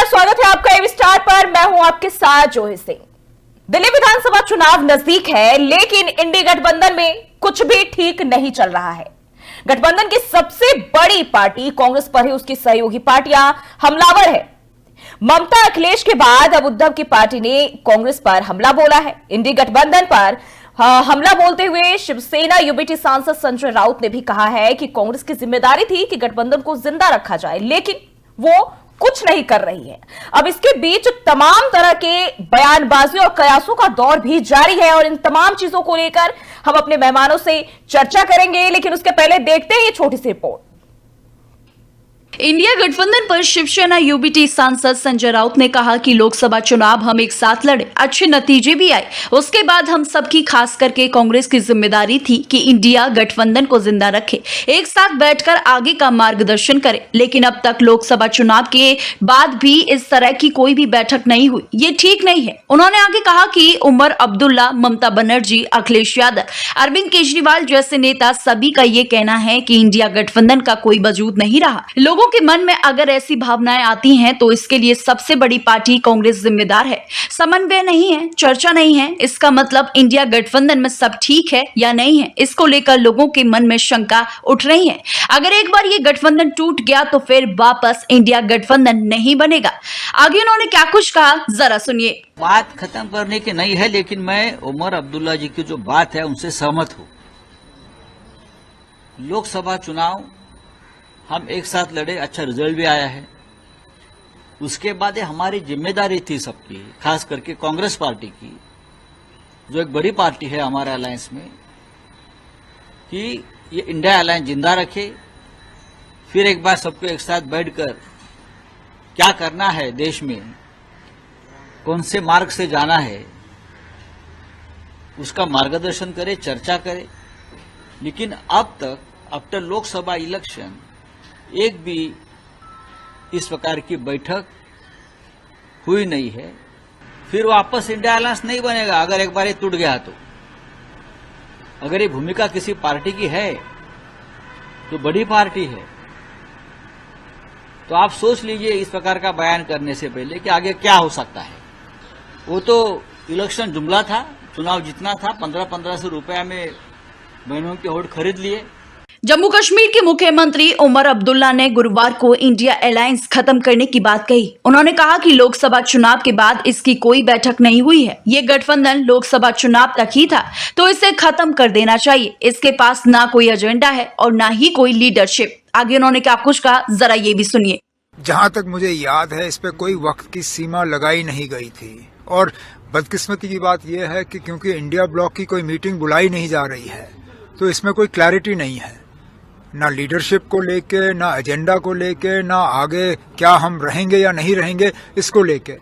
नमस्कार, स्वागत है आपका एवी स्टार पर। मैं हूं आपके साथ जोही सिंह। दिल्ली विधानसभा चुनाव नजदीक है, लेकिन इंडी गठबंधन में कुछ भी ठीक नहीं चल रहा है। गठबंधन की सबसे बड़ी पार्टी कांग्रेस पर ही उसकी सहयोगी पार्टियां हमलावर है। ममता अखिलेश के बाद अब उद्धव की पार्टी ने कांग्रेस पर हमला बोला है। इंडी गठबंधन पर हमला बोलते हुए शिवसेना यूबीटी सांसद संजय राउत ने भी कहा है कि कांग्रेस की जिम्मेदारी थी कि गठबंधन को जिंदा रखा जाए, लेकिन वो कुछ नहीं कर रही है। अब इसके बीच तमाम तरह के बयानबाजी और कयासों का दौर भी जारी है और इन तमाम चीजों को लेकर हम अपने मेहमानों से चर्चा करेंगे, लेकिन उसके पहले देखते हैं ये छोटी सी रिपोर्ट। इंडिया गठबंधन पर शिवसेना यूबीटी सांसद संजय राउत ने कहा कि लोकसभा चुनाव हम एक साथ लड़े, अच्छे नतीजे भी आए। उसके बाद हम सबकी, खास करके कांग्रेस की जिम्मेदारी थी कि इंडिया गठबंधन को जिंदा रखे, एक साथ बैठकर आगे का मार्गदर्शन करे। लेकिन अब तक लोकसभा चुनाव के बाद भी इस तरह की कोई भी बैठक नहीं हुई, ये ठीक नहीं है। उन्होंने आगे कहा कि उमर अब्दुल्ला, ममता बनर्जी, अखिलेश यादव, अरविंद केजरीवाल जैसे नेता, सभी का ये कहना है कि इंडिया गठबंधन का कोई वजूद नहीं रहा। लोगों के मन में अगर ऐसी भावनाएं आती हैं तो इसके लिए सबसे बड़ी पार्टी कांग्रेस जिम्मेदार है। समन्वय नहीं है, चर्चा नहीं है, इसका मतलब इंडिया गठबंधन में सब ठीक है या नहीं है, इसको लेकर लोगों के मन में शंका उठ रही है। अगर एक बार ये गठबंधन टूट गया तो फिर वापस इंडिया गठबंधन नहीं बनेगा। आगे उन्होंने क्या कुछ कहा, जरा सुनिए। बात खत्म करने की नहीं है, लेकिन मैं उमर अब्दुल्ला जी की जो बात है उनसे सहमत हूं। लोकसभा चुनाव हम एक साथ लड़े, अच्छा रिजल्ट भी आया है। उसके बाद ये हमारी जिम्मेदारी थी सबकी, खास करके कांग्रेस पार्टी की, जो एक बड़ी पार्टी है हमारे अलायंस में, कि ये इंडिया अलायंस जिंदा रखे। फिर एक बार सबको एक साथ बैठकर क्या करना है, देश में कौन से मार्ग से जाना है, उसका मार्गदर्शन करे, चर्चा करे। लेकिन अब तक आफ्टर लोकसभा इलेक्शन एक भी इस प्रकार की बैठक हुई नहीं है। फिर वापस इंडिया अलायंस नहीं बनेगा अगर एक बार ये टूट गया तो। अगर ये भूमिका किसी पार्टी की है तो बड़ी पार्टी है, तो आप सोच लीजिए इस प्रकार का बयान करने से पहले कि आगे क्या हो सकता है। वो तो इलेक्शन जुमला था, चुनाव जीतना था, 1500 रुपया में बहनों के वोट खरीद लिए। जम्मू कश्मीर के मुख्यमंत्री उमर अब्दुल्ला ने गुरुवार को इंडिया अलायंस खत्म करने की बात कही। उन्होंने कहा कि लोकसभा चुनाव के बाद इसकी कोई बैठक नहीं हुई है। ये गठबंधन लोकसभा चुनाव तक ही था, तो इसे खत्म कर देना चाहिए। इसके पास ना कोई एजेंडा है और ना ही कोई लीडरशिप। आगे उन्होंने क्या कुछ कहा, जरा ये भी सुनिए। जहाँ तक मुझे याद है, इस पे कोई वक्त की सीमा लगाई नहीं गई थी। और बदकिस्मती की बात यह है कि क्योंकि इंडिया ब्लॉक की कोई मीटिंग बुलाई नहीं जा रही है, तो इसमें कोई क्लैरिटी नहीं है, ना लीडरशिप को लेके, ना एजेंडा को लेके, ना आगे क्या हम रहेंगे या नहीं रहेंगे इसको लेके।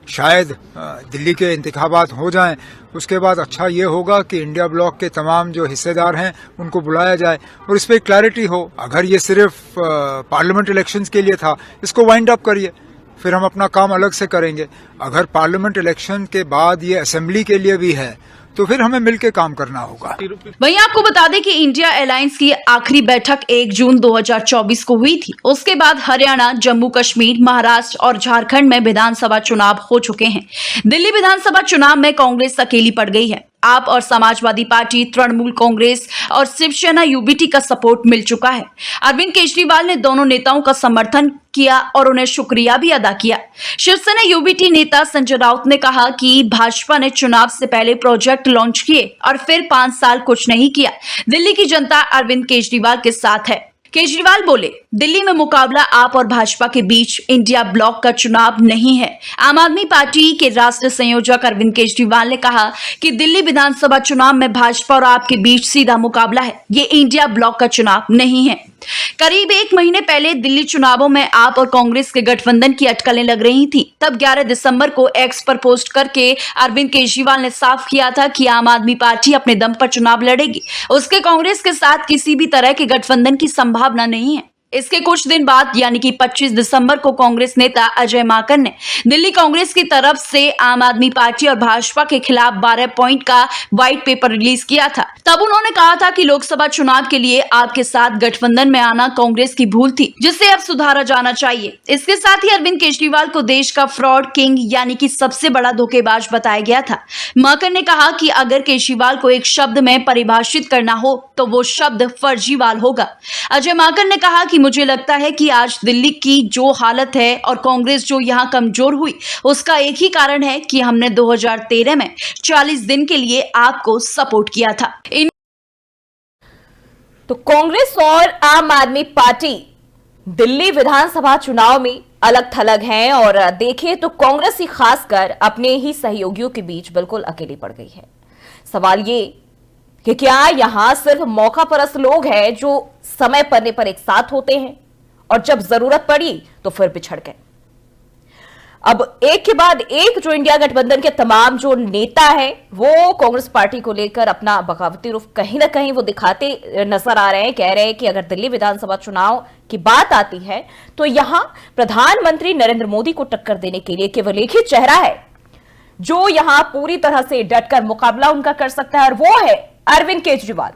शायद दिल्ली के इंतखाबात हो जाएं, उसके बाद अच्छा ये होगा कि इंडिया ब्लॉक के तमाम जो हिस्सेदार हैं उनको बुलाया जाए और इस पर क्लैरिटी हो। अगर ये सिर्फ पार्लियामेंट इलेक्शंस के लिए था, इसको वाइंड अप करिए, फिर हम अपना काम अलग से करेंगे। अगर पार्लियामेंट इलेक्शन के बाद ये असेंबली के लिए भी है तो फिर हमें मिलकर काम करना होगा। वहीं आपको बता दें कि इंडिया अलायंस की आखिरी बैठक 1 जून 2024 को हुई थी। उसके बाद हरियाणा, जम्मू कश्मीर, महाराष्ट्र और झारखंड में विधानसभा चुनाव हो चुके हैं। दिल्ली विधानसभा चुनाव में कांग्रेस अकेली पड़ गई है। आप और समाजवादी पार्टी, तृणमूल कांग्रेस और शिवसेना यूबीटी का सपोर्ट मिल चुका है। अरविंद केजरीवाल ने दोनों नेताओं का समर्थन किया और उन्हें शुक्रिया भी अदा किया। शिवसेना यूबीटी नेता संजय राउत ने कहा कि भाजपा ने चुनाव से पहले प्रोजेक्ट लॉन्च किए और फिर 5 साल कुछ नहीं किया। दिल्ली की जनता अरविंद केजरीवाल के साथ है। केजरीवाल बोले, दिल्ली में मुकाबला आप और भाजपा के बीच इंडिया ब्लॉक का चुनाव नहीं है। आम आदमी पार्टी के राष्ट्रीय संयोजक अरविंद केजरीवाल ने कहा कि दिल्ली विधानसभा चुनाव में भाजपा और आपके बीच सीधा मुकाबला है, ये इंडिया ब्लॉक का चुनाव नहीं है। करीब 1 महीने पहले दिल्ली चुनावों में आप और कांग्रेस के गठबंधन की अटकलें लग रही थी। तब 11 दिसंबर को एक्स पर पोस्ट करके अरविंद केजरीवाल ने साफ किया था कि आम आदमी पार्टी अपने दम पर चुनाव लड़ेगी, उसके कांग्रेस के साथ किसी भी तरह के गठबंधन की संभावना नहीं है। इसके कुछ दिन बाद यानी कि 25 दिसंबर को कांग्रेस नेता अजय माकन ने दिल्ली कांग्रेस की तरफ से आम आदमी पार्टी और भाजपा के खिलाफ 12 पॉइंट का व्हाइट पेपर रिलीज किया था। तब उन्होंने कहा था कि लोकसभा चुनाव के लिए आपके साथ गठबंधन में आना कांग्रेस की भूल थी, जिससे अब सुधारा जाना चाहिए। इसके साथ ही अरविंद केजरीवाल को देश का फ्रॉड किंग यानी कि सबसे बड़ा धोखेबाज बताया गया था। माकन ने कहा कि अगर केजरीवाल को एक शब्द में परिभाषित करना हो तो वो शब्द फर्जीवाल होगा। अजय माकन ने कहा कि मुझे लगता है कि आज दिल्ली की जो हालत है और कांग्रेस जो यहाँ कमजोर हुई, उसका एक ही कारण है कि हमने 2013 में 40 दिन के लिए आपको सपोर्ट किया था। तो कांग्रेस और आम आदमी पार्टी दिल्ली विधानसभा चुनाव में अलग थलग हैं और देखिए तो कांग्रेस ही खासकर अपने ही सहयोगियों के बीच बिल्कुल अकेली पड़ गई है। सवाल ये कि क्या यहां सिर्फ मौका परस्त लोग हैं जो समय पड़ने पर एक साथ होते हैं और जब जरूरत पड़ी तो फिर बिछड़ गए। अब एक के बाद एक जो इंडिया गठबंधन के तमाम जो नेता है वो कांग्रेस पार्टी को लेकर अपना बगावती रुख कहीं ना कहीं वो दिखाते नजर आ रहे हैं। कह रहे हैं कि अगर दिल्ली विधानसभा चुनाव की बात आती है तो यहां प्रधानमंत्री नरेंद्र मोदी को टक्कर देने के लिए केवल एक ही चेहरा है जो यहां पूरी तरह से डटकर मुकाबला उनका कर सकता है और वो है अरविंद केजरीवाल।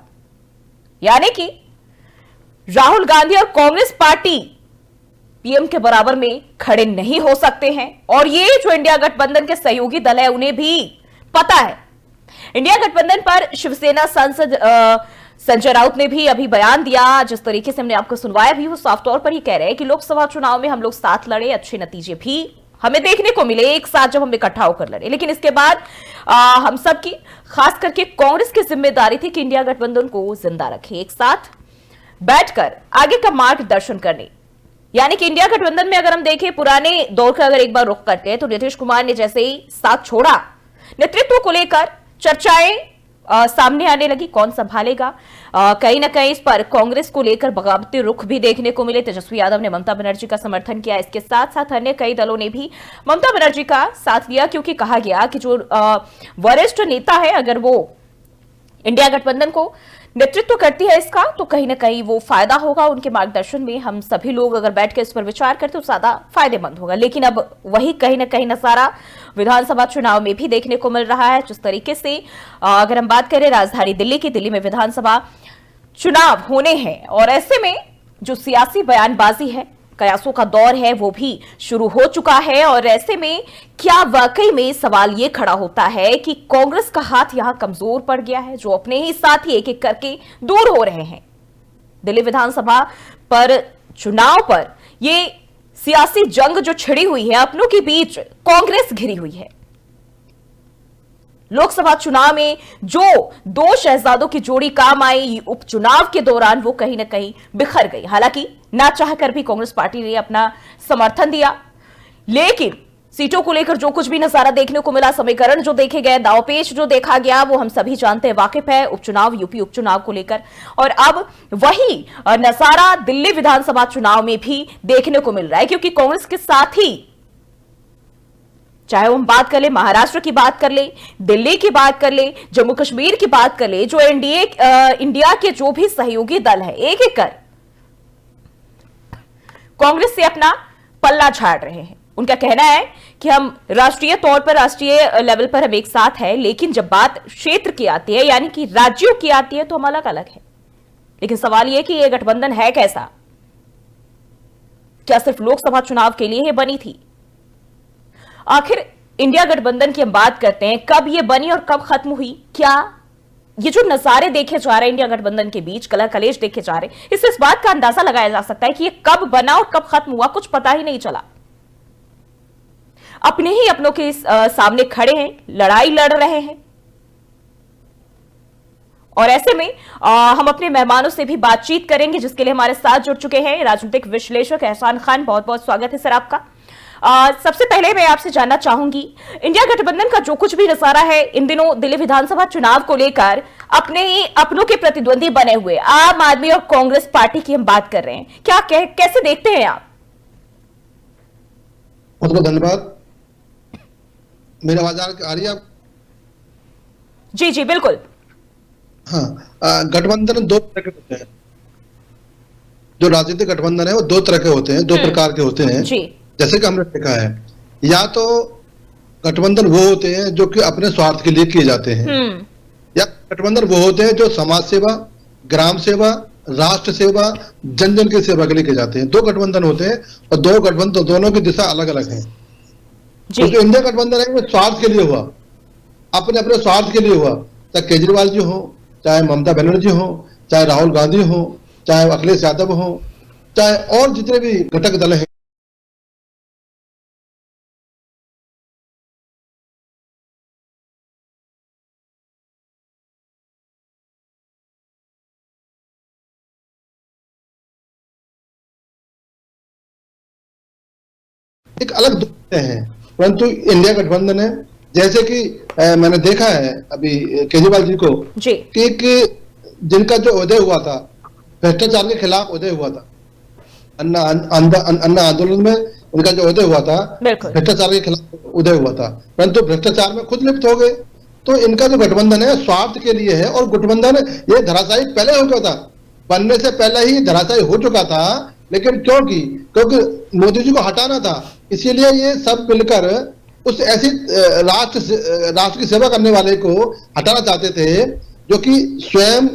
यानी कि राहुल गांधी और कांग्रेस पार्टी पीएम के बराबर में खड़े नहीं हो सकते हैं और ये जो इंडिया गठबंधन के सहयोगी दल है उन्हें भी पता है। इंडिया गठबंधन पर शिवसेना सांसद संजय राउत ने भी अभी बयान दिया। जिस तरीके से हमने आपको सुनवाया भी वो साफ तौर पर ही कह रहे हैं कि लोकसभा चुनाव में हम लोग साथ लड़े, अच्छे नतीजे भी हमें देखने को मिले एक साथ जब हम इकट्ठा होकर लड़े, लेकिन इसके बाद हम सबकी खास करके कांग्रेस की जिम्मेदारी थी कि इंडिया गठबंधन को जिंदा रखे, एक साथ बैठकर आगे का मार्गदर्शन करने। यानी कि इंडिया गठबंधन में अगर हम देखें पुराने दौर का अगर एक बार रुख करते हैं तो नीतीश कुमार ने जैसे ही साथ छोड़ा, नेतृत्व को लेकर चर्चाएं सामने आने लगी, कौन संभालेगा। कहीं ना कहीं इस पर कांग्रेस को लेकर बगावती रुख भी देखने को मिले। तेजस्वी यादव ने ममता बनर्जी का समर्थन किया, इसके साथ साथ अन्य कई दलों ने भी ममता बनर्जी का साथ दिया, क्योंकि कहा गया कि जो वरिष्ठ नेता है अगर वो इंडिया गठबंधन को नेतृत्व करती है इसका तो कहीं ना कहीं वो फायदा होगा उनके मार्गदर्शन में। हम सभी लोग अगर बैठ के इस पर विचार करते तो ज्यादा फायदेमंद होगा। लेकिन अब वही कहीं ना कहीं नजारा विधानसभा चुनाव में भी देखने को मिल रहा है। जिस तरीके से अगर हम बात करें राजधानी दिल्ली में विधानसभा चुनाव होने हैं और ऐसे में जो सियासी बयानबाजी है, कयासों का दौर है वो भी शुरू हो चुका है और ऐसे में क्या वाकई में सवाल ये खड़ा होता है कि कांग्रेस का हाथ यहां कमजोर पड़ गया है, जो अपने ही साथी एक एक करके दूर हो रहे हैं। दिल्ली विधानसभा पर चुनाव पर ये सियासी जंग जो छिड़ी हुई है, अपनों के बीच कांग्रेस घिरी हुई है। लोकसभा चुनाव में जो दो शहजादों की जोड़ी काम आई, उपचुनाव के दौरान वो कहीं ना कहीं बिखर गई। हालांकि ना चाहकर भी कांग्रेस पार्टी ने अपना समर्थन दिया, लेकिन सीटों को लेकर जो कुछ भी नजारा देखने को मिला, समीकरण जो देखे गए, दांवपेच जो देखा गया, वो हम सभी जानते हैं, वाकिफ है उपचुनाव, यूपी उपचुनाव को लेकर। और अब वही नजारा दिल्ली विधानसभा चुनाव में भी देखने को मिल रहा है, क्योंकि कांग्रेस के साथ ही चाहे हम बात कर ले महाराष्ट्र की बात कर ले, दिल्ली की बात कर ले, जम्मू कश्मीर की बात कर ले, जो इंडिया के जो भी सहयोगी दल है एक एक कर कांग्रेस से अपना पल्ला झाड़ रहे हैं। उनका कहना है कि हम राष्ट्रीय तौर पर, राष्ट्रीय लेवल पर हम एक साथ हैं, लेकिन जब बात क्षेत्र की आती है यानी कि राज्यों की आती है तो हम अलग अलग है। लेकिन सवाल यह कि यह गठबंधन है कैसा? क्या सिर्फ लोकसभा चुनाव के लिए ही बनी थी? आखिर इंडिया गठबंधन की हम बात करते हैं, कब ये बनी और कब खत्म हुई? क्या ये जो नजारे देखे जा रहे हैं इंडिया गठबंधन के बीच, कलह कलेश देखे जा रहे हैं, इससे इस बात का अंदाजा लगाया जा सकता है कि ये कब बना और कब खत्म हुआ, कुछ पता ही नहीं चला। अपने ही अपनों के सामने खड़े हैं, लड़ाई लड़ रहे हैं। और ऐसे में हम अपने मेहमानों से भी बातचीत करेंगे, जिसके लिए हमारे साथ जुड़ चुके हैं राजनीतिक विश्लेषक एहसान खान। बहुत बहुत स्वागत है सर आपका। सबसे पहले मैं आपसे जानना चाहूंगी, इंडिया गठबंधन का जो कुछ भी नजारा है इन दिनों दिल्ली विधानसभा चुनाव को लेकर, अपने ही अपनों के प्रतिद्वंदी बने हुए आम आदमी और कांग्रेस पार्टी की हम बात कर रहे हैं, क्या कैसे देखते हैं आप? बहुत बहुत धन्यवाद। मेरी आवाज आ रही है आप? जी जी बिल्कुल। हाँ, गठबंधन दो तरह के होते हैं। जो राजनीतिक गठबंधन है वो दो तरह के होते हैं, दो प्रकार के होते हैं। जी। जैसे कि हमने देखा है, या तो गठबंधन वो होते हैं जो कि अपने स्वार्थ के लिए किए जाते हैं, या गठबंधन वो होते हैं जो समाज सेवा, ग्राम सेवा, राष्ट्र सेवा, जन जन की सेवा के लिए किए जाते हैं। दो गठबंधन होते हैं और दो गठबंधन दोनों की दिशा अलग अलग है। तो जो इंडिया गठबंधन है वो स्वार्थ के लिए हुआ, अपने अपने स्वार्थ के लिए हुआ। चाहे केजरीवाल जी हो, चाहे ममता बनर्जी हो, चाहे राहुल गांधी हो, चाहे अखिलेश यादव हो, चाहे और जितने भी घटक दल हैं। एक अलग दुनिया है, परंतु इंडिया गठबंधन है। जैसे कि मैंने देखा है अभी केजरीवाल जी को कि एक जिनका जो उदय हुआ था, भ्रष्टाचार के खिलाफ उदय हुआ था, अन्ना आंदोलन में उनका जो उदय हुआ था, भ्रष्टाचार के खिलाफ उदय हुआ था, परंतु भ्रष्टाचार में खुद लिप्त हो गए। तो इनका जो गठबंधन है स्वार्थ के लिए है, और गठबंधन ये धराशायी पहले हो गया था, बनने से पहले ही धराशायी हो चुका था। लेकिन क्योंकि मोदी जी को हटाना था, इसीलिए ये सब मिलकर उस ऐसी राष्ट्र की सेवा करने वाले को हटाना चाहते थे जो कि स्वयं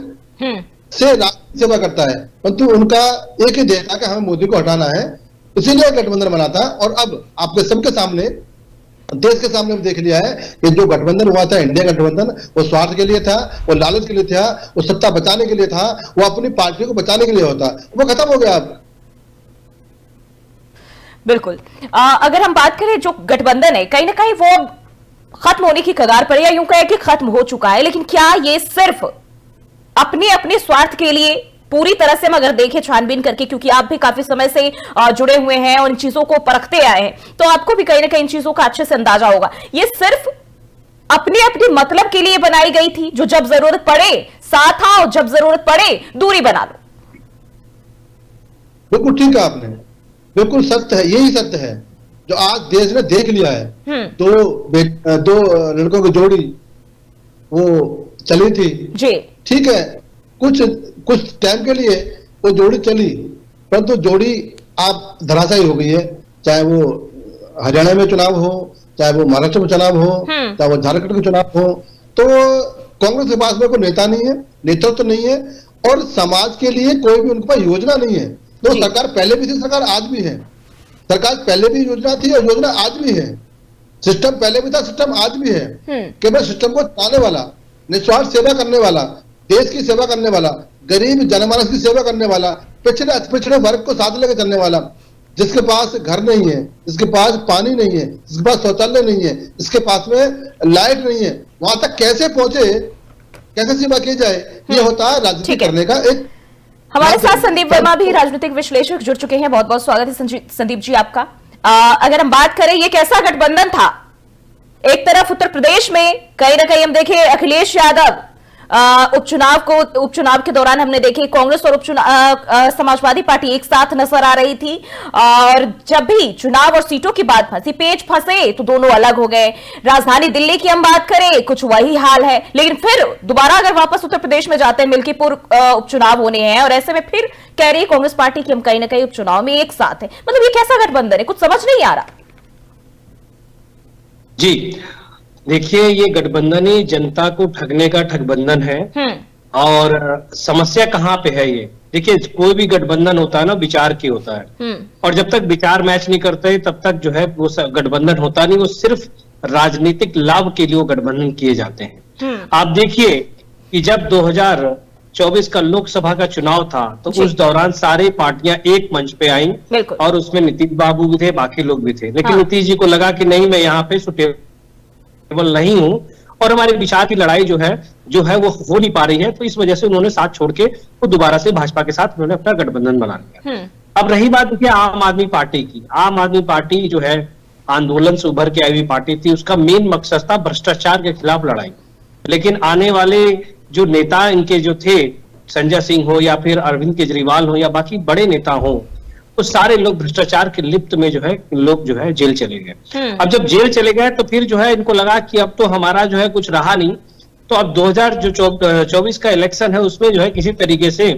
से राष्ट्र की सेवा करता है, परंतु उनका एक ही ध्येय था कि हमें मोदी को हटाना है, इसीलिए गठबंधन बना था। और अब आपके सबके सामने, देश के सामने देख लिया है कि जो गठबंधन हुआ था, इंडिया गठबंधन, वो स्वार्थ के लिए था, वो लालच के लिए था, वो सत्ता बचाने के लिए था, वो अपनी पार्टी को बचाने के लिए होता, वो खत्म हो गया अब। बिल्कुल। अगर हम बात करें जो गठबंधन है, कहीं ना कहीं वो खत्म होने की कगार पर, या यूं कहें कि खत्म हो चुका है, लेकिन क्या ये सिर्फ अपने अपने स्वार्थ के लिए पूरी तरह से हम अगर देखें छानबीन करके, क्योंकि आप भी काफी समय से जुड़े हुए हैं और इन चीजों को परखते आए हैं, तो आपको भी कहीं ना कहीं इन चीजों का अच्छे से अंदाजा होगा, ये सिर्फ अपने अपने मतलब के लिए बनाई गई थी, जो जब जरूरत पड़े साथ आओ, जब जरूरत पड़े दूरी बना लो। बिल्कुल ठीक है आपने, बिल्कुल सत्य है, यही सत्य है जो आज देश ने देख लिया है। दो लड़कों की जोड़ी वो चली थी जी, ठीक है, कुछ टाइम के लिए वो जोड़ी चली, परंतु जोड़ी आप धराशायी हो गई है। चाहे वो हरियाणा में चुनाव हो, चाहे वो महाराष्ट्र में चुनाव हो, चाहे वो झारखंड के चुनाव हो, तो कांग्रेस के पास में कोई नेता नहीं है, नेतृत्व नहीं है, और समाज के लिए कोई भी उनके पास योजना नहीं है। तो सरकार पहले भी थी, सरकार आज भी है, सरकार पहले भी योजना थी और योजना आज भी है, सिस्टम पहले भी था, सिस्टम आज भी है। केवल सिस्टम को चलाने वाला, निस्वार्थ सेवा करने वाला, देश की सेवा करने वाला, गरीब जनमानस की सेवा करने वाला, पिछड़े वर्ग को साथ लेकर चलने वाला, जिसके पास घर नहीं है, जिसके पास पानी नहीं है, जिसके पास शौचालय नहीं है, जिसके पास में लाइट नहीं है, वहां तक कैसे पहुंचे, कैसे सेवा की जाए, ये होता है राजनीति करने का एक। हमारे साथ संदीप वर्मा भी राजनीतिक विश्लेषक जुड़ चुके हैं, बहुत बहुत स्वागत है संदीप जी आपका। अगर हम बात करें ये कैसा गठबंधन था, एक तरफ उत्तर प्रदेश में कहीं ना कहीं हम देखें अखिलेश यादव उपचुनाव के दौरान हमने देखे कांग्रेस और समाजवादी पार्टी एक साथ नजर आ रही थी, और जब भी चुनाव और सीटों की बात पेच फंसे तो दोनों अलग हो गए। राजधानी दिल्ली की हम बात करें, कुछ वही हाल है, लेकिन फिर दोबारा अगर वापस उत्तर प्रदेश में जाते हैं, मिल्कीपुर उपचुनाव होने हैं, और ऐसे में फिर कह रही कांग्रेस पार्टी की हम कहीं ना कहीं उपचुनाव में एक साथ है। मतलब ये कैसा गठबंधन है, कुछ समझ नहीं आ रहा। जी देखिए, ये गठबंधन ही जनता को ठगने का ठगबंधन है। और समस्या कहाँ पे है ये देखिए, कोई भी गठबंधन होता है ना, विचार की होता है, और जब तक विचार मैच नहीं करते तब तक जो है वो गठबंधन होता नहीं, वो सिर्फ राजनीतिक लाभ के लिए वो गठबंधन किए जाते हैं। आप देखिए कि जब 2024 का लोकसभा का चुनाव था, तो उस दौरान सारी पार्टियां एक मंच पे आई, और उसमें नीतीश बाबू भी थे, बाकी लोग भी थे, लेकिन नीतीश जी को लगा कि नहीं, मैं यहाँ पे सुटेबल नहीं हूं, और हमारे विचार की लड़ाई जो है वो हो नहीं पा रही है, तो इस वजह से उन्होंने साथ छोड़ के वो दोबारा से भाजपा के साथ उन्होंने अपना गठबंधन बना लिया। अब रही बात देखिए आम आदमी पार्टी की, आम आदमी पार्टी जो है आंदोलन से उभर के आई हुई पार्टी थी, उसका मेन मकसद था भ्रष्टाचार के खिलाफ लड़ाई। लेकिन आने वाले जो नेता इनके जो थे, संजय सिंह हो या फिर अरविंद केजरीवाल हो या बाकी बड़े नेता हो, तो सारे लोग भ्रष्टाचार के लिप्त में जो है लोग जो है जेल चले गए। अब जब जेल चले गए तो फिर जो है इनको लगा कि अब तो हमारा जो है कुछ रहा नहीं, तो अब 2024 का इलेक्शन है उसमें जो है किसी तरीके से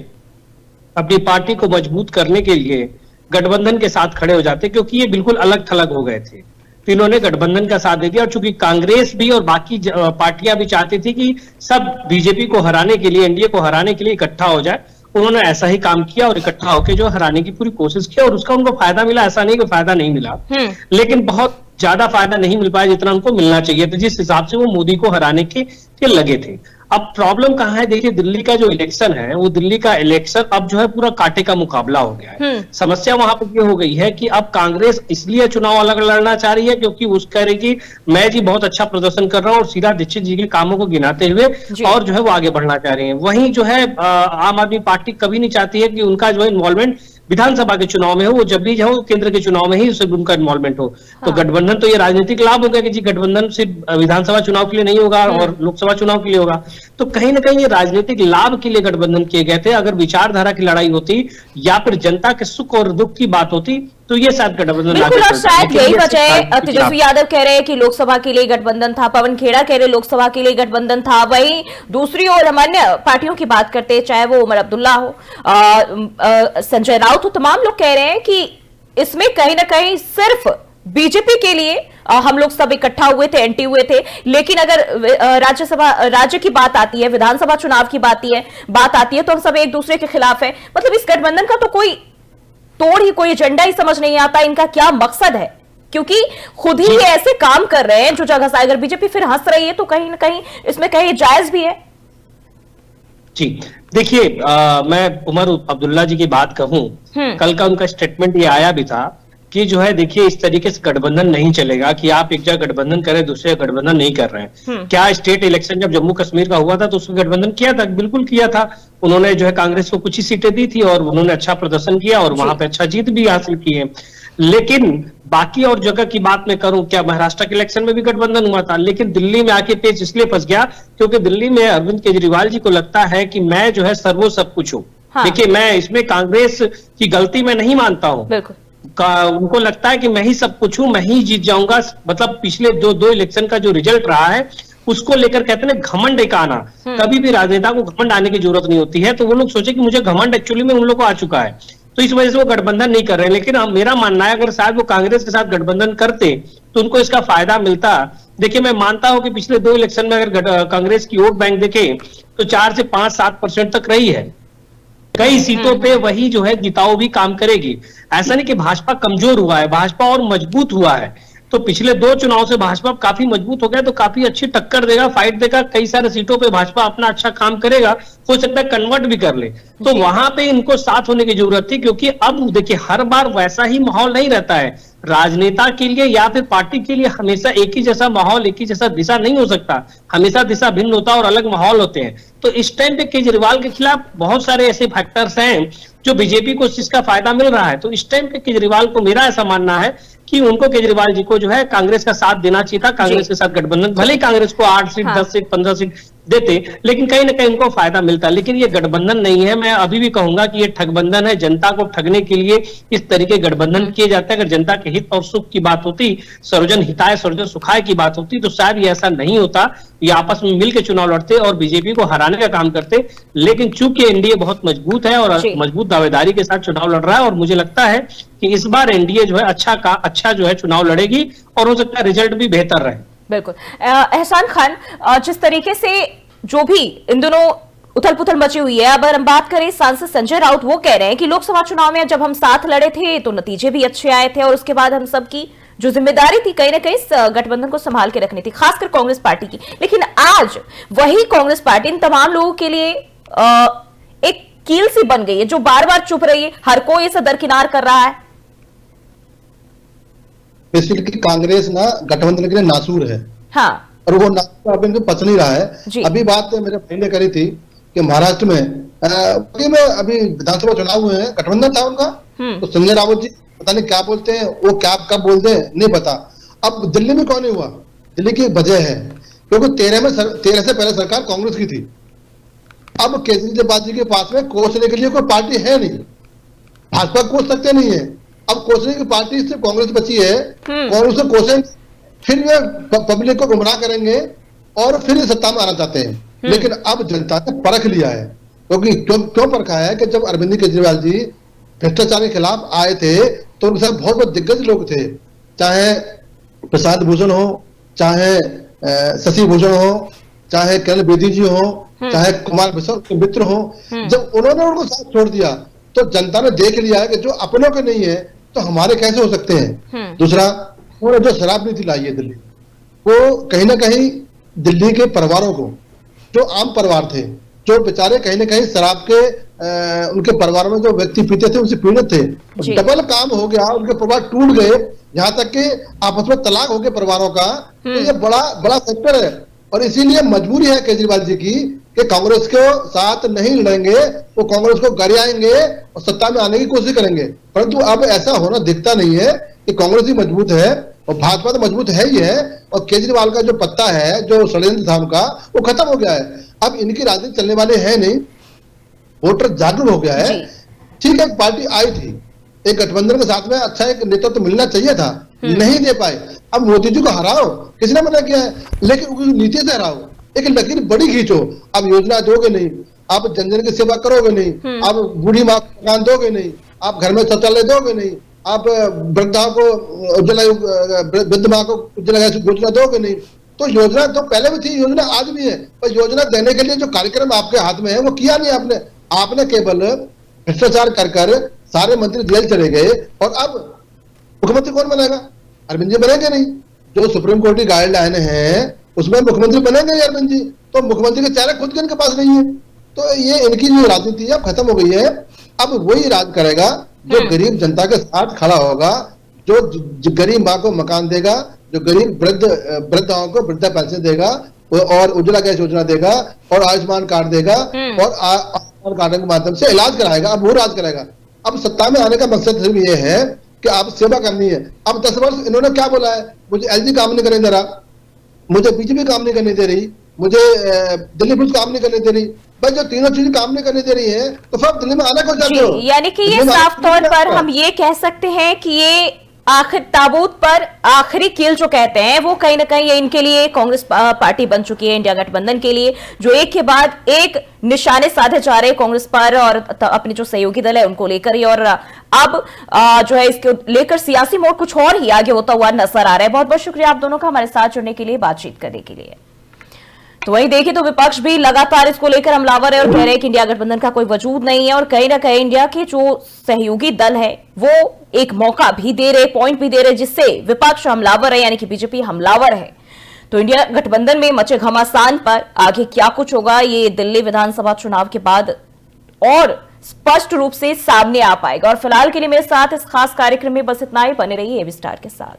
अपनी पार्टी को मजबूत करने के लिए गठबंधन के साथ खड़े हो जाते, क्योंकि ये बिल्कुल अलग थलग हो गए थे। तो इन्होंने गठबंधन का साथ दे दिया, और चूंकि कांग्रेस भी और बाकी पार्टियां भी चाहती थी कि सब बीजेपी को हराने के लिए, एनडीए को हराने के लिए इकट्ठा हो जाए, उन्होंने ऐसा ही काम किया और इकट्ठा होकर जो हराने की पूरी कोशिश की, और उसका उनको फायदा मिला। ऐसा नहीं कि फायदा नहीं मिला, लेकिन बहुत ज्यादा फायदा नहीं मिल पाया जितना उनको मिलना चाहिए था, जिस हिसाब से वो मोदी को हराने के लगे थे। अब प्रॉब्लम कहां है? देखिए, दिल्ली का जो इलेक्शन है, वो दिल्ली का इलेक्शन अब जो है पूरा कांटे का मुकाबला हो गया है। समस्या वहां पर ये हो गई है कि अब कांग्रेस इसलिए चुनाव अलग लड़ना चाह रही है क्योंकि उस कह रही कि मैं जी बहुत अच्छा प्रदर्शन कर रहा हूं, और शीला दीक्षित जी के कामों को गिनाते हुए और जो है वो आगे बढ़ना चाह रही है। वहीं जो है आम आदमी पार्टी कभी नहीं चाहती है कि उनका जो है इन्वॉल्वमेंट विधानसभा के चुनाव में हो, वो जब भी हो केंद्र के चुनाव में ही सिर्फ उनका इन्वॉल्वमेंट हो। तो गठबंधन तो ये राजनीतिक लाभ हो गया कि जी गठबंधन सिर्फ विधानसभा चुनाव के लिए नहीं होगा और लोकसभा चुनाव के लिए होगा। तो कहीं ना कहीं ये राजनीतिक लाभ के लिए गठबंधन किए गए थे। अगर विचारधारा की लड़ाई होती या फिर जनता के सुख और दुख की बात होती तो ये शायद गठबंधन बिल्कुल, और शायद यही वजह है। तेजस्वी यादव कह रहे हैं कि लोकसभा के लिए गठबंधन था, पवन खेड़ा कह रहे लोकसभा के लिए गठबंधन था। वहीं दूसरी ओर हम अन्य पार्टियों की बात करते हैं, चाहे वो उमर अब्दुल्ला हो, संजय राउत हो, तमाम लोग कह रहे हैं कि इसमें कहीं ना कहीं सिर्फ बीजेपी के लिए हम लोग सब इकट्ठा हुए थे, एंटी हुए थे। लेकिन अगर राज्य की बात आती है, विधानसभा चुनाव की बात आती है तो हम सब एक दूसरे के खिलाफ है। मतलब इस गठबंधन का तो कोई तोड़ ही, कोई एजेंडा ही समझ नहीं आता इनका क्या मकसद है, क्योंकि खुद ही ये ऐसे काम कर रहे हैं जो जगह से अगर बीजेपी फिर हंस रही है तो कहीं ना कहीं इसमें कहीं जायज भी है। जी देखिए, मैं उमर अब्दुल्ला जी की बात कहूं, कल का उनका स्टेटमेंट ये आया भी था कि जो है देखिए इस तरीके से गठबंधन नहीं चलेगा कि आप एक जगह गठबंधन करें, दूसरे गठबंधन नहीं कर रहे हैं। क्या स्टेट इलेक्शन जब जम्मू कश्मीर का हुआ था तो उसमें गठबंधन किया था? बिल्कुल किया था। उन्होंने जो है कांग्रेस को कुछ ही सीटें दी थी और उन्होंने अच्छा प्रदर्शन किया और वहां पे अच्छा जीत भी हासिल की है। लेकिन बाकी और जगह की बात मैं करूं, क्या महाराष्ट्र के इलेक्शन में भी गठबंधन हुआ था? लेकिन दिल्ली में आके पेच इसलिए फंस गया क्योंकि दिल्ली में अरविंद केजरीवाल जी को लगता है कि मैं जो है सर्वो सब कुछ हूं। देखिए, मैं इसमें कांग्रेस की गलती मैं नहीं मानता हूं। उनको लगता है कि मैं ही सब कुछ हूं, मैं ही जीत जाऊंगा। मतलब पिछले दो इलेक्शन का जो रिजल्ट रहा है उसको लेकर कहते हैं घमंड एक आना। कभी भी राजनेता को घमंड आने की जरूरत नहीं होती है, तो वो लोग सोचे कि मुझे घमंड एक्चुअली में उन लोग को आ चुका है, तो इस वजह से वो गठबंधन नहीं कर रहे हैं। लेकिन मेरा मानना है अगर शायद वो कांग्रेस के साथ गठबंधन करते तो उनको इसका फायदा मिलता। देखिए, मैं मानता हूं कि पिछले 2 इलेक्शन में अगर कांग्रेस की वोट बैंक देखे तो 4 से 5-7% तक रही है। कई सीटों पे वही जो है जिताऊ भी काम करेगी। ऐसा नहीं कि भाजपा कमजोर हुआ है, भाजपा और मजबूत हुआ है। तो पिछले 2 चुनाव से भाजपा काफी मजबूत हो गया, तो काफी अच्छी टक्कर देगा, फाइट देगा। कई सारे सीटों पे भाजपा अपना अच्छा काम करेगा, हो सकता है कन्वर्ट भी कर ले। तो वहां पे इनको साथ होने की जरूरत थी, क्योंकि अब देखिए हर बार वैसा ही माहौल नहीं रहता है। राजनेता के लिए या फिर पार्टी के लिए हमेशा एक ही जैसा माहौल, एक ही जैसा दिशा नहीं हो सकता। हमेशा दिशा भिन्न होता है और अलग माहौल होते हैं। तो इस टाइम पे केजरीवाल के खिलाफ बहुत सारे ऐसे फैक्टर्स हैं जो बीजेपी को इसका फायदा मिल रहा है। तो इस टाइम पे केजरीवाल को, मेरा ऐसा मानना है कि उनको केजरीवाल जी को जो है कांग्रेस का साथ देना चाहिए था। कांग्रेस के साथ गठबंधन, भले ही कांग्रेस को 8 सीट 10 सीट 15 सीट देते, लेकिन कहीं ना कहीं उनको फायदा मिलता। लेकिन ये गठबंधन नहीं है। मैं अभी भी कहूंगा कि ये ठगबंधन है। जनता को ठगने के लिए इस तरीके गठबंधन किए जाते हैं। अगर जनता के हित और सुख की बात होती, सर्वजन हिताय सर्वजन सुखाय की बात होती, तो शायद ये ऐसा नहीं होता। ये आपस में मिलकर चुनाव लड़ते और बीजेपी को हराने का काम करते। लेकिन चूंकि एनडीए बहुत मजबूत है और मजबूत दावेदारी के साथ चुनाव लड़ रहा है, और मुझे लगता है कि इस बार एनडीए जो है अच्छा जो है चुनाव लड़ेगी और हो सकता है रिजल्ट भी बेहतर रहे। बिल्कुल। एहसान खान, जिस तरीके से जो भी इन दोनों उथल पुथल मची हुई है, अगर हम बात करें सांसद संजय राउत, वो कह रहे हैं कि लोकसभा चुनाव में जब हम साथ लड़े थे तो नतीजे भी अच्छे आए थे, और उसके बाद हम सबकी जो जिम्मेदारी थी कहीं ना कहीं इस गठबंधन को संभाल के रखनी थी, खासकर कांग्रेस पार्टी की। लेकिन आज वही कांग्रेस पार्टी इन तमाम लोगों के लिए एक कील सी बन गई है, जो बार बार चुप रही है, हर कोई इसे दरकिनार कर रहा है। बेसिकली कांग्रेस ना गठबंधन के लिए नासूर है। हाँ, और वो नासूर अभी इनको पच नहीं रहा है। अभी बात मेरे भाई ने करी थी कि महाराष्ट्र में अभी विधानसभा चुनाव हुए हैं, गठबंधन था उनका, तो संजय राउत जी पता नहीं क्या बोलते हैं, वो क्या कब बोलते हैं नहीं पता। अब दिल्ली में क्यों नहीं हुआ? दिल्ली की वजह है क्योंकि 13 से पहले सरकार कांग्रेस की थी। अब केजरीवाल जी के पास में कोसने के लिए कोई पार्टी है नहीं, भाजपा कोस सकते नहीं है। अब कोसने की पार्टी से कांग्रेस बची है, कांग्रेस से कोसे, फिर वे पब्लिक को गुमराह करेंगे और फिर सत्ता में आना चाहते हैं। लेकिन अब जनता ने परख लिया है, क्योंकि क्यों परखा है कि जब अरविंद केजरीवाल जी भ्रष्टाचार के खिलाफ आए थे तो उनके साथ बहुत बहुत दिग्गज लोग थे, चाहे प्रसाद भूषण हो, चाहे शशि भूषण हो, चाहे किरण बेदी जी हो, चाहे कुमार विश्वास के मित्र हो। जब उन्होंने उनको साथ छोड़ दिया तो जनता ने देख लिया है कि जो अपनों के नहीं है तो हमारे कैसे हो सकते हैं। दूसरा, उन्होंने जो शराब नीति लाई है दिल्ली, वो कहीं ना कहीं दिल्ली के परिवारों को, जो आम परिवार थे, जो बेचारे कहीं ना कहीं शराब के उनके परिवार में जो व्यक्ति पीते थे उनसे पीड़ित थे, डबल काम हो गया, उनके परिवार टूट गए, यहाँ तक कि आपस में तलाक हो गए परिवारों का। तो ये बड़ा बड़ा फैक्टर है और इसीलिए मजबूरी है केजरीवाल जी की कि कांग्रेस के साथ नहीं लड़ेंगे, वो कांग्रेस को गरियाएंगे और सत्ता में आने की कोशिश करेंगे। परंतु अब ऐसा होना दिखता नहीं है कि कांग्रेस ही मजबूत है और भाजपा तो मजबूत है ही है, और केजरीवाल का जो पत्ता है, जो षड्यंत्र था उनका, वो खत्म हो गया है। अब इनकी राजनीति चलने वाले है नहीं, वोटर जागरूक हो गया है। ठीक है, पार्टी आई थी, एक गठबंधन के साथ में अच्छा एक नेतृत्व तो मिलना चाहिए था, नहीं दे पाए। अब मोदी जी को हराओ, किसने मना किया है, लेकिन नीति से हराओ, एक लकीर बड़ी खींचो। आप योजना दोगे नहीं, आप जन जन की सेवा करोगे नहीं, आप बूढ़ी माँ को मकान दोगे नहीं, आप घर में शौचालय दोगे नहीं, आप वृद्धा को उज्ज्वला, वृद्ध माँ को उज्ज्वला योजना दोगे नहीं। तो योजना तो पहले भी थी, योजना आज भी है, पर योजना देने के लिए जो कार्यक्रम आपके हाथ में है वो किया नहीं आपने। आपने केवल भ्रष्टाचार कर सारे मंत्री जेल चले गए और अब मुख्यमंत्री कौन बनेगा? अरविंद जी बनेंगे नहीं। जो सुप्रीम कोर्ट की गाइडलाइन है उसमें मुख्यमंत्री बनेंगे नहीं अरविंद जी, तो मुख्यमंत्री के चेहरे खुद के इनके पास नहीं है। तो ये इनकी जो राजनीति है खत्म हो गई है। अब वही राज करेगा जो गरीब जनता के साथ खड़ा होगा, जो गरीब माँ को मकान देगा, जो गरीब वृद्धाओं को वृद्धा पेंशन देगा और उज्ज्वला गैस योजना देगा और आयुष्मान कार्ड देगा और आयुष्मान कार्ड के माध्यम से इलाज कराएगा। अब वो राज करेगा। अब सत्ता में आने का मकसद सिर्फ ये है कि आप सेवा करनी है। अब 10 वर्ष इन्होंने क्या बोला है, मुझे एलजी काम नहीं करने दे रहा, मुझे बीजेपी काम नहीं करने दे रही, मुझे दिल्ली पुलिस काम नहीं करने दे रही। भाई जो तीनों चीजें काम नहीं करने दे रही है तो फिर दिल्ली में आना क्यों चाहते हो? यानी कि ये साफ तौर पर हम ये कह सकते हैं कि ये आखिर ताबूत पर आखिरी कील जो कहते हैं वो कहीं ना कहीं इनके लिए कांग्रेस पार्टी बन चुकी है, इंडिया गठबंधन के लिए, जो एक के बाद एक निशाने साधे जा रहे हैं कांग्रेस पर और अपने जो सहयोगी दल है उनको लेकर ही। और अब जो है इसके लेकर सियासी मोड़ कुछ और ही आगे होता हुआ नजर आ रहा है। बहुत बहुत शुक्रिया आप दोनों का हमारे साथ जुड़ने के लिए, बातचीत करने के लिए। तो वहीं देखिए तो विपक्ष भी लगातार इसको लेकर हमलावर है और कह रहे हैं कि इंडिया गठबंधन का कोई वजूद नहीं है और कहीं ना कहीं इंडिया के जो सहयोगी दल है वो एक मौका भी दे रहे, पॉइंट भी दे रहे, जिससे विपक्ष हमलावर है, यानी कि बीजेपी हमलावर है। तो इंडिया गठबंधन में मचे घमासान पर आगे क्या कुछ होगा ये दिल्ली विधानसभा चुनाव के बाद और स्पष्ट रूप से सामने आ पाएगा। और फिलहाल के लिए मेरे साथ इस खास कार्यक्रम में बस इतना ही। बने रहिए एबी स्टार के साथ।